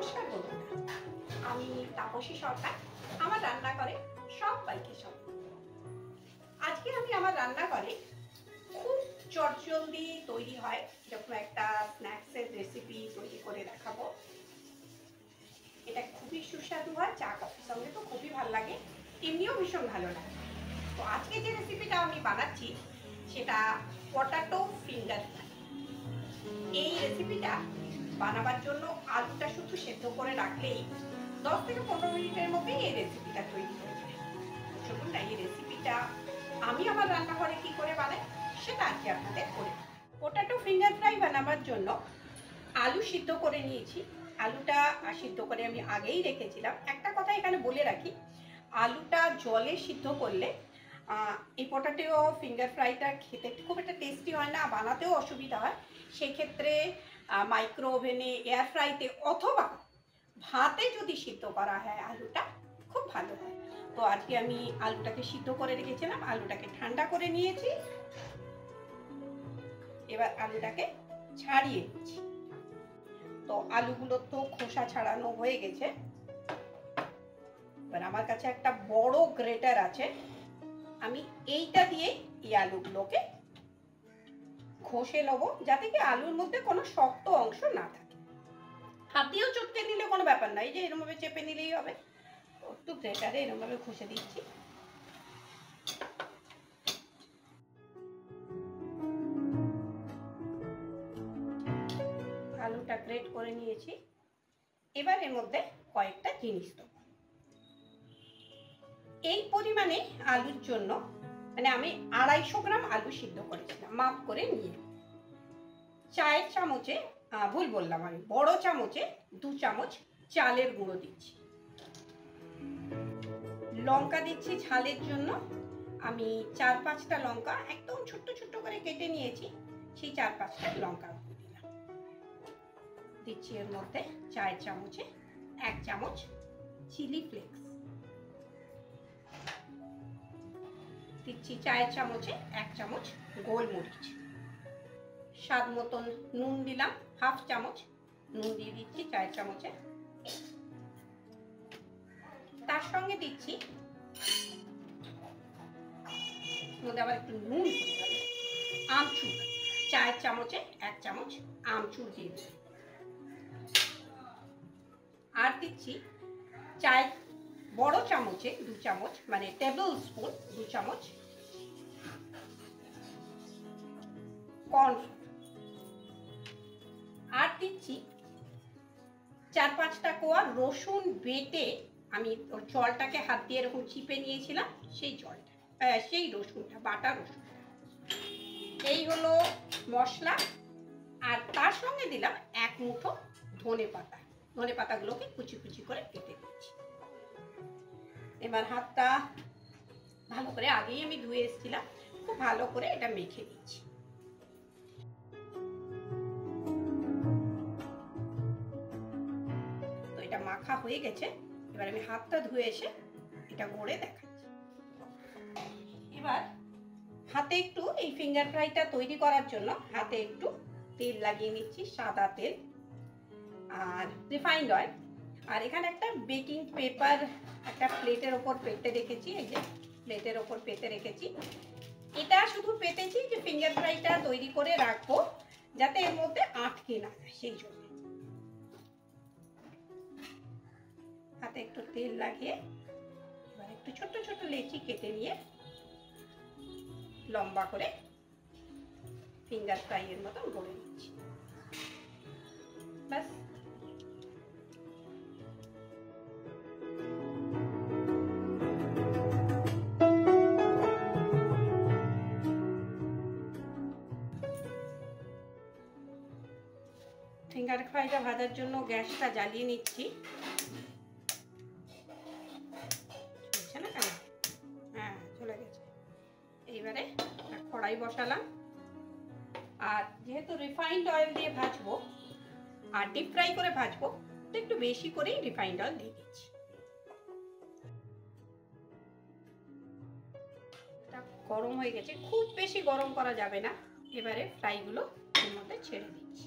নমস্কার বন্ধুরা, আমি তাপসী সরকার। আমার রান্নাঘরে সবাইকে স্বাগত। আজকে আমি আমার রান্নাঘরে খুব চটজলদি তৈরি হয় যখন একটা স্ন্যাক্সের রেসিপি তৈরি করে দেখাবো। এটা খুবই সুস্বাদু হয়, চা কফির সঙ্গে তো খুবই ভালো লাগে, এমনিও ভীষণ ভালো লাগে। তো আজকে যে রেসিপিটা আমি বানাচ্ছি সেটা পটাটো ফিঙ্গার ফ্রাই। এই রেসিপিটা বানাবার জন্য আলুটা শুধু সেদ্ধ করে রাখলেই 10 থেকে 15 মিনিটের মধ্যেই এই রেসিপিটা তৈরি হয়ে যায়। চলুন না এই রেসিপিটা আমি আমার রান্নাঘরে কি করে বানাই সেটা আজকে আপনাদের করে। পটাটো ফিঙ্গার ফ্রাই বানাবার জন্য আলু সিদ্ধ করে নিয়েছি। আলুটা সিদ্ধ করে আমি আগেই রেখেছিলাম। একটা কথা এখানে বলে রাখি, আলুটা জলে সিদ্ধ করলে এই পটাটো ফিঙ্গার ফ্রাইটা খেতে খুব একটা টেস্টি হয় না, বানাতেও অসুবিধা হয়। সেক্ষেত্রে মাইক্রো ওভেনে, এয়ার ফ্রাইতে অথবা ভাতে যদি সিদ্ধ করা হয় আলুটা খুব ভালো হয়। তো আজকে আমি আলুটাকে সিদ্ধ করে রেখেছিলাম, আলুটাকে ঠান্ডা করে নিয়েছি। এবার আলুটাকে ছাড়িয়ে নিচ্ছি। তো আলুগুলো তো খোসা ছাড়ানো হয়ে গেছে। এবার আমার কাছে একটা বড় গ্রেটার আছে, আমি এইটা দিয়ে এই আলুগুলোকে ঘষে নেবো যাতে কি আলুর মধ্যে কোনো শক্ত অংশ না থাকে। হাত দিয়েও চটকে নিলে কোনো ব্যাপার নাই, যে এরকমভাবে চেপে নিলেই হবে। একটু গ্রেটারে এরকমভাবে ঘষে দিচ্ছি। আলুটা গ্রেট করে নিয়েছি। এবার এর মধ্যে কয়েকটা জিনিস দেবো। এই পরিমাণে আলুর জন্য মানে আমি 250 গ্রাম আলু সিদ্ধ করেছিলাম, মাপ করে নিয়ে। চায়ের চামচে, ভুল বললাম, আমি বড় চামচে 2 চামচ চালের গুঁড়ো দিচ্ছি। লঙ্কা দিচ্ছি ঝালের জন্য। আমি 4-5টা লঙ্কা একদম ছোট্ট ছোট্ট করে কেটে নিয়েছি, সেই 4-5টা লঙ্কা দিলাম। দিচ্ছি এর মধ্যে চায়ের চামচে 1 চামচ চিলি ফ্লেক্স। দিচ্ছি চায়ের চামচে 1 চামচ গোলমরিচ। স্বাদ মতন নুন দিলাম, 1/2 চামচ নুন দিয়ে দিচ্ছি চায়ের চামচে। তার সঙ্গে দিচ্ছি আবার একটু নুন, আমচুর চায়ের চামচে 1 চামচ আমচুর দিয়ে দিচ্ছি। আর দিচ্ছি চায়ের বড় চামচে 2 চামচ মানে টেবিল স্পুন 2 চামচ কর্নফ্লোর। আর দিচ্ছি 4-5টা কোয়া রসুন বেটে আমি ওর জলটাকে হাত দিয়ে এরকম চিপে নিয়েছিলাম, সেই জলটা, সেই রসুনটা, বাটা রসুন। এই হলো মশলা। আর তার সঙ্গে দিলাম 1 মুঠো ধনে পাতা। ধনে পাতাগুলোকে কুচি কুচি করে কেটে দিচ্ছি। এবার হাতটা ভালো করে, আগেই আমি ধুয়ে এসেছিলাম, খুব ভালো করে এটা মেখে দিচ্ছি। তো এটা মাখা হয়ে গেছে। এবার আমি হাতটা ধুয়ে এসে এটা গড়ে দেখাচ্ছি। এবার হাতে একটু এই ফিঙ্গার ফ্রাইটা তৈরি করার জন্য হাতে একটু তেল লাগিয়ে নিচ্ছি, সাদা তেল আর রিফাইন্ড অয়েল। আর এখানে একটা বেকিং পেপার একটা প্লেটের ওপর পেতে রেখেছি, এই যে প্লেটের ওপর পেতে রেখেছি। এটা শুধু পেতেছি যে ফিঙ্গার ফ্রাইটা তৈরি করে রাখবো যাতে এর মধ্যে আটকে না যায়, সেই জন্য। হাতে একটু তেল লাগিয়ে এবার একটু ছোট্ট ছোট্ট লেচি কেটে নিয়ে লম্বা করে ফিঙ্গার ফ্রাইয়ের মতন গড়ে নিচ্ছি। ব্যাস। ফিঙ্গার ফ্রাইটা ভাজার জন্য গ্যাসটা জ্বালিয়ে নিচ্ছি। চলছে না কেন? হ্যাঁ, চলে গেছে। এইবারে কড়াই বসালাম। আর যেহেতু রিফাইন্ড অয়েল দিয়ে ভাজবো আর ডিপ ফ্রাই করে ভাজবো, তো একটু বেশি করেই রিফাইন্ড অয়েল দিয়ে দিচ্ছি। গরম হয়ে গেছে, খুব বেশি গরম করা যাবে না। এবারে ফ্রাইগুলো এর মধ্যে ছেড়ে দিচ্ছি।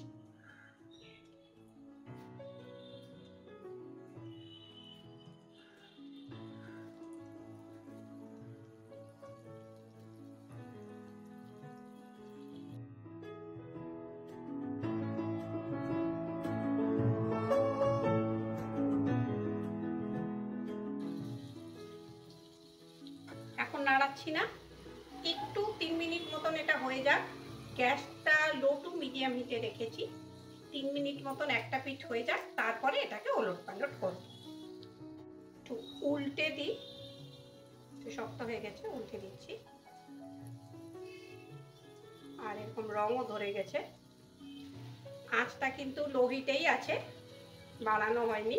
পাচ্ছি না, একটু 3 মিনিট মতন এটা হয়ে যাক। গ্যাসটা লো টু মিডিয়াম হিটে রেখেছি। 3 মিনিট মতন একটা পিঠ হয়ে যাক, তারপরে এটাকে ওলট পালট করব। একটু উল্টে দিই, একটু শক্ত হয়ে গেছে, উল্টে দিচ্ছি। আর এরকম রঙও ধরে গেছে। আঁচটা কিন্তু লো হিটেই আছে, বাড়ানো হয়নি।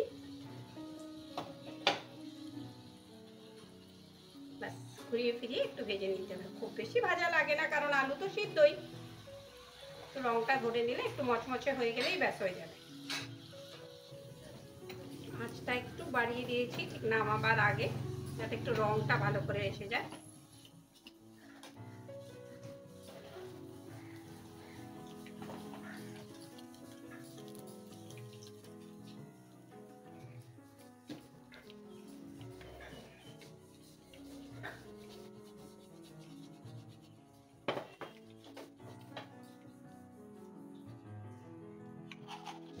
ব্যাস, ঘুরিয়ে ফিরিয়ে একটু ভেজে নিতে হবে। খুব বেশি ভাজা লাগে না, কারণ আলু তো সিদ্ধই। রংটা ধরে নিলে একটু মচমচে হয়ে গেলেই ব্যাস হয়ে যাবে। আঁচটা একটু বাড়িয়ে দিয়েছি ঠিক নামাবার আগে, যাতে একটু রংটা ভালো করে এসে যায়।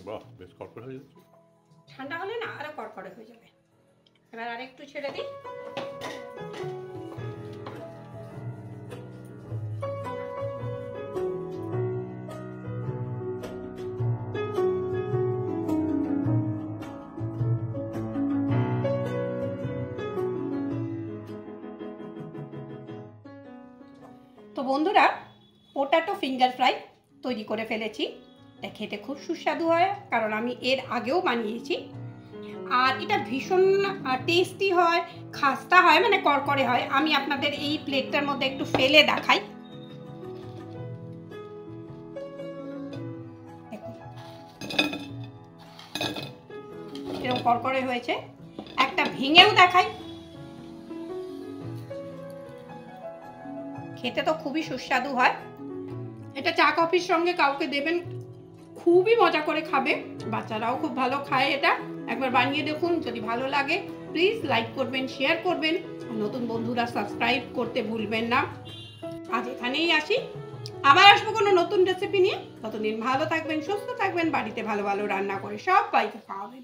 বাহ, বেশ কড়কড়ে হয়ে যাচ্ছে। ঠান্ডা হলে না আরো কড়কড়ে হয়ে যাবে। এবার আরেকটু ছেড়ে দিই। তো বন্ধুরা, পোটাটো ফিঙ্গার ফ্রাই তৈরি করে ফেলেছি। এটা খেতে খুব সুস্বাদু হয়, কারণ আমি এর আগেও বানিয়েছি। আর এটা ভীষণ টেস্টি হয়, খাস্তা হয়, মানে কড়কড়ে হয়। আমি আপনাদের এই প্লেটটার মধ্যে একটু ফেলে দেখাই। এরকম কড়কড়ে হয়েছে। একটা ভেঙেও দেখাই। খেতে তো খুবই সুস্বাদু হয়। এটা চা কফির সঙ্গে কাউকে দেবেন, খুবই মজা করে খাবে। বাচ্চারাও খুব ভালো খায় এটা। একবার বানিয়ে দেখুন, যদি ভালো লাগে প্লিজ লাইক করবেন, শেয়ার করবেন। নতুন বন্ধুরা সাবস্ক্রাইব করতে ভুলবেন না। আজ এখানেই আসি, আবার আসবো কোনো নতুন রেসিপি নিয়ে। ততদিন ভালো থাকবেন, সুস্থ থাকবেন, বাড়িতে ভালো ভালো রান্না করে সবাইকে খাওয়াবেন।